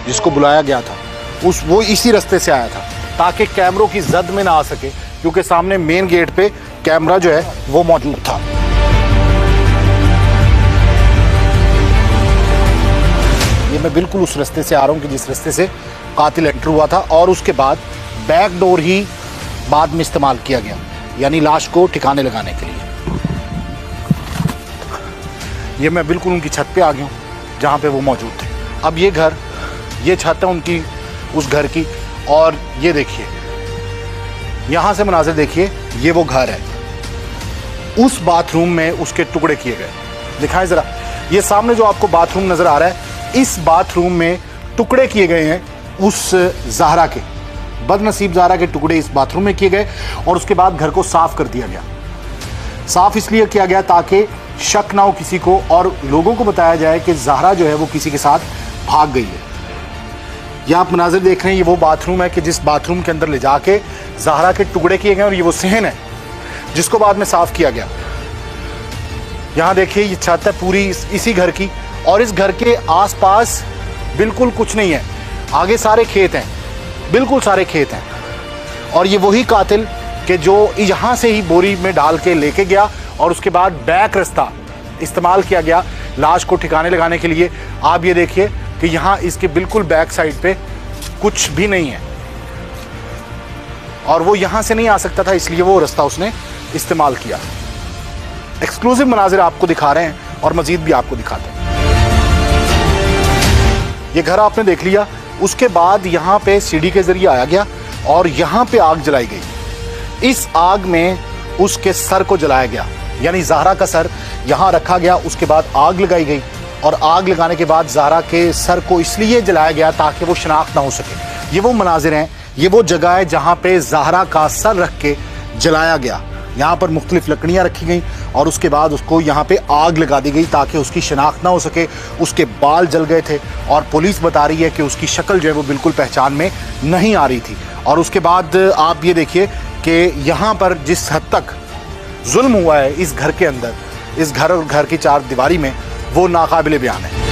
जिसको बुलाया गया था वो इसी रास्ते से आया था ताकि कैमरों की जद में ना आ सके, क्योंकि सामने मेन गेट पे कैमरा जो है वो मौजूद था। ये मैं बिल्कुल उस रास्ते से आ रहा हूँ कि जिस रास्ते से कातिल एंटर हुआ था, और उसके बाद बैक डोर ही बाद में इस्तेमाल किया गया, यानी लाश को ठिकाने लगाने के लिए। ये मैं बिल्कुल उनकी छत पे आ गया हूँ जहाँ पे वो मौजूद थे। अब ये घर, ये छत है उनकी उस घर की, और ये देखिए यहाँ से मनाज़िर देखिए, ये वो घर है। उस बाथरूम में उसके टुकड़े किए गए, दिखाएं ज़रा, ये सामने जो आपको बाथरूम नज़र आ रहा है, इस बाथरूम में टुकड़े किए गए हैं उस ज़हरा के, बदनसीब ज़हरा के टुकड़े इस बाथरूम में किए गए, और उसके बाद घर को साफ़ कर दिया गया। साफ़ इसलिए किया गया ताकि शक ना हो किसी को, और लोगों को बताया जाए कि ज़हरा जो है वो किसी के साथ भाग गई है। यह आप मनाज़िर देख रहे हैं, ये वो बाथरूम है कि जिस बाथरूम के अंदर ले जाके ज़हरा के टुकड़े किए गए, और ये वो सहन है जिसको बाद में साफ़ किया गया। यहाँ देखिए ये छत है पूरी इसी घर की, और इस घर के आसपास बिल्कुल कुछ नहीं है, आगे सारे खेत हैं, बिल्कुल सारे खेत हैं। और ये वही कातिल कि जो यहाँ से ही बोरी में डाल के लेके गया, और उसके बाद बैक रास्ता इस्तेमाल किया गया लाश को ठिकाने लगाने के लिए। आप ये देखिए कि यहाँ इसके बिल्कुल बैक साइड पे कुछ भी नहीं है, और वो यहाँ से नहीं आ सकता था, इसलिए वो रास्ता उसने इस्तेमाल किया। एक्सक्लूसिव मनाजिर आपको दिखा रहे हैं, और मजीद भी आपको दिखाते हैं। ये घर आपने देख लिया, उसके बाद यहाँ पे सीढ़ी के जरिए आया गया, और यहाँ पे आग जलाई गई। इस आग में उसके सर को जलाया गया, यानी ज़हरा का सर यहाँ रखा गया, उसके बाद आग लगाई गई, और आग लगाने के बाद ज़हरा के सर को इसलिए जलाया गया ताकि वो शनाख्त ना हो सके। ये वो मनाजिर हैं, ये वो जगह है जहाँ पे ज़हरा का सर रख के जलाया गया। यहाँ पर मुख्तलिफ लकड़ियाँ रखी गई, और उसके बाद उसको यहाँ पे आग लगा दी गई ताकि उसकी शनाख्त ना हो सके। उसके बाल जल गए थे, और पुलिस बता रही है कि उसकी शक्ल जो है वो बिल्कुल पहचान में नहीं आ रही थी। और उसके बाद आप ये देखिए कि यहाँ पर जिस हद तक जुल्म हुआ है इस घर के अंदर, इस घर और घर की चार दीवारी में, वो नाकाबिले बयान है।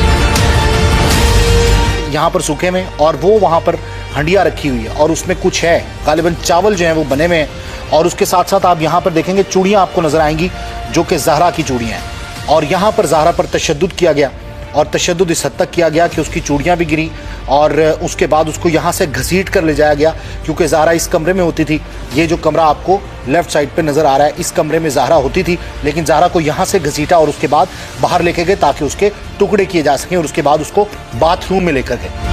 यहाँ पर सूखे में, और वो वहाँ पर हंडिया रखी हुई है, और उसमें कुछ है, गालिबन चावल जो हैं वो बने हुए हैं। और उसके साथ साथ आप यहाँ पर देखेंगे चूड़ियाँ आपको नज़र आएंगी जो कि ज़हरा की चूड़ियाँ हैं, और यहाँ पर ज़हरा पर तशद्दुद किया गया, और तशद्दुद इस हद तक किया गया कि उसकी चूड़ियाँ भी गिरी, और उसके बाद उसको यहाँ से घसीट कर ले जाया गया, क्योंकि ज़हरा इस कमरे में होती थी। ये जो कमरा आपको लेफ़्ट साइड पे नज़र आ रहा है, इस कमरे में ज़हरा होती थी, लेकिन ज़हरा को यहाँ से घसीटा और उसके बाद बाहर लेके गए ताकि उसके टुकड़े किए जा सकें, और उसके बाद उसको बाथरूम में लेकर गए।